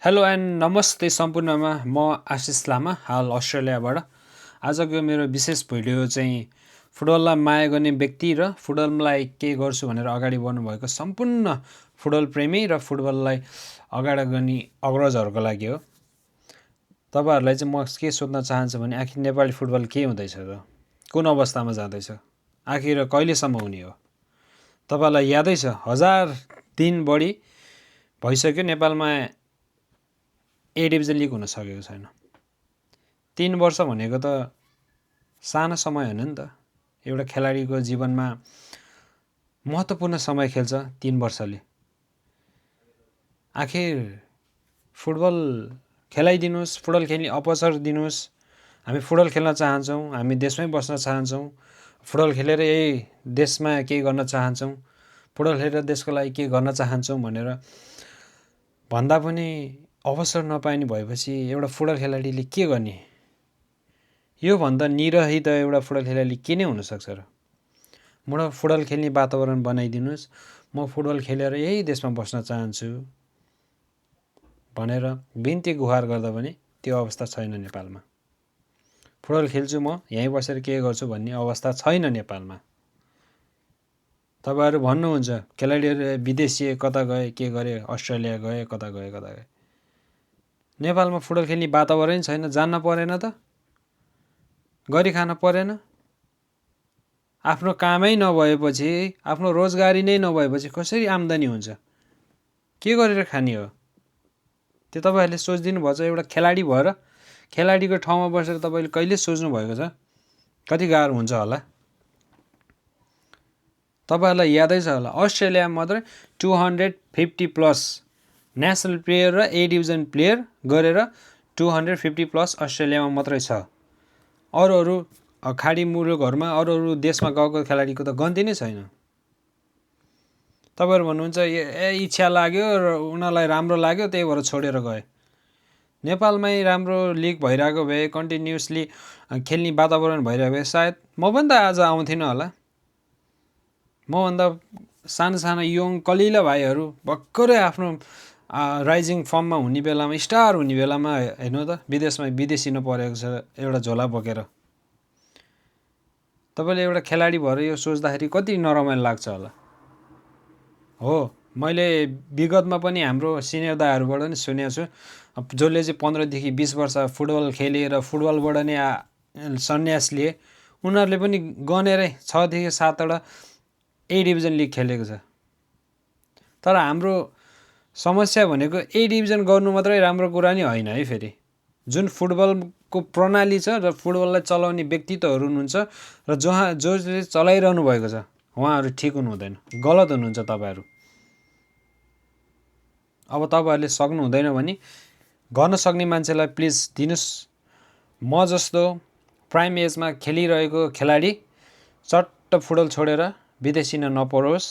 Hello and नमस्ते सम्पूर्णमा म आशिष लामा हाल अस्ट्रेलियाबाट। आजको मेरो विशेष भिडियो चाहिँ फुटबललाई माया गर्ने व्यक्ति र फुटबललाई के गर्छु भनेर अगाडि बढ्नुभएको सम्पूर्ण फुटबल प्रेमी र फुटबललाई अगाडि गर्ने अग्रजहरूको लागि हो। तपाईँहरूलाई चाहिँ म के सोध्न चाहन्छु भने आखिर नेपाली फुटबल के हुँदैछ र, कुन अवस्थामा जाँदैछ, आखिर कहिलेसम्म हुने हो। तपाईँलाई यादै छ 1000 दिन बढी भइसक्यो नेपालमा ए डिभिजन लिग हुन सकेको छैन। 3 वर्ष भनेको त सानो समय होइन नि त। एउटा खेलाडीको जीवनमा महत्त्वपूर्ण समय खेल्छ 3 वर्षले। आखिर फुटबल खेलाइदिनुहोस्, फुटबल खेल्ने अवसर दिनुहोस्। हामी फुटबल खेल्न चाहन्छौँ, हामी देशमै बस्न चाहन्छौँ, फुटबल खेलेर यही देशमा केही गर्न चाहन्छौँ, फुटबल खेलेर देशको लागि के गर्न चाहन्छौँ भनेर भन्दा पनि अवसर नपाइने भएपछि एउटा फुटबल खेलाडीले के गर्ने? यो भन्दा निरहित एउटा फुटबल खेलाडी के नै हुनसक्छ र? म फुटबल खेल्ने वातावरण बनाइदिनुहोस्, म फुटबल खेलेर यही देशमा बस्न चाहन्छु भनेर बिन्ती गुहार गर्दा पनि त्यो अवस्था छैन नेपालमा। फुटबल खेल्छु म यहीँ बसेर के गर्छु भन्ने अवस्था छैन नेपालमा। तपाईँहरू भन्नुहुन्छ खेलाडीहरू विदेशी कता गए, के गरे, अस्ट्रेलिया गए, कता गए। नेपालमा फुटबल खेल्ने वातावरण छैन। जान्न परेन त, गरी खान परेन। आफ्नो कामै नभएपछि, आफ्नो रोजगारी नै नभएपछि कसरी आम्दानी हुन्छ? के गरेर खाने हो? त्यो तपाईँहरूले सोचिदिनु भएको छ। एउटा खेलाडी भएर खेलाडीको ठाउँमा बसेर तपाईँले कहिले सोच्नु भएको छ? कति गाह्रो हुन्छ होला। तपाईँहरूलाई यादै छ होला अस्ट्रेलियामा मात्रै 250+ नेसनल प्लेयर र ए डिभिजन प्लेयर गरेर 250+ अस्ट्रेलियामा मात्रै छ। अरू खाडी मुलुकहरूमा अरू देशमा गएको खेलाडीको त गन्ती नै छैन। तपाईँहरू भन्नुहुन्छ इच्छा लाग्यो र उनीहरूलाई राम्रो लाग्यो त्यही भएर छोडेर गए। नेपालमै राम्रो लिग भइरहेको भए, कन्टिन्युसली खेल्ने वातावरण भइरहेको भए सायद म पनि त आज आउँथिनँ होला। मभन्दा सानो यङ कलिला भाइहरू भर्खरै आफ्नो राइजिङ फर्ममा हुने बेलामा, स्टार हुने बेलामा हेर्नु त विदेशमा विदेशिनु परेको छ एउटा झोला बोकेर। तपाईँले एउटा खेलाडी भएर यो सोच्दाखेरि कति नरमाइलो लाग्छ होला। हो, मैले विगतमा पनि हाम्रो सिनियर दाइहरूबाट नि सुनेको छु जसले चाहिँ 15 देखि 20 वर्ष फुटबल खेलेर फुटबलबाट नै सन्यास लिए, उनीहरूले पनि गनेरै 6 देखि 7वटा ए डिभिजन लिग खेलेको छ। तर हाम्रो समस्या भनेको ए डिभिजन गर्नु मात्रै राम्रो कुरा नि होइन है। फेरि जुन फुटबलको प्रणाली छ र फुटबललाई चलाउने व्यक्तित्वहरू हुनुहुन्छ र जसले चलाइरहनु भएको छ उहाँहरू ठिक हुनु हुँदैन, गलत हुनुहुन्छ तपाईँहरू। अब तपाईँहरूले सक्नु हुँदैन भने गर्न सक्ने मान्छेलाई प्लिज दिनुहोस्। म जस्तो प्राइम एजमा खेलिरहेको खेलाडी चट्ट फुटबल छोडेर विदेशिन नपरोस्।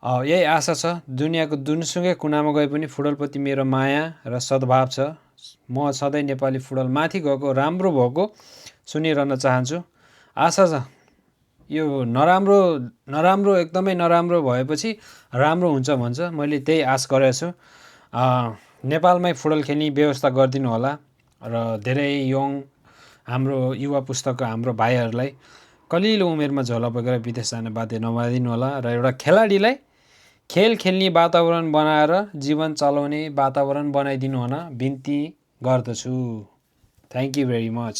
यही आशा छ। दुनियाँको जुनसुकै कुनामा गए पनि फुटबलप्रति मेरो माया र सद्भाव छ। म सधैँ नेपाली फुटबल माथि गएको, राम्रो भएको सुनिरहन चाहन्छु। आशा छ यो नराम्रो एकदमै नराम्रो भएपछि राम्रो हुन्छ भन्छ। मैले त्यही आश गरेको छु। नेपालमै फुटबल खेल्ने व्यवस्था गरिदिनु होला र धेरै यङ हाम्रो युवा पुस्ताको हाम्रो भाइहरूलाई कलिलो उमेरमा झोला बोकेर विदेश जान बाध्य नबनाइदिनु होला र एउटा खेलाडीलाई खेल खेल्ने वातावरण बनाएर जीवन चलाउने वातावरण बनाइदिनु हुन बिन्ती गर्दछु। Thank you very much.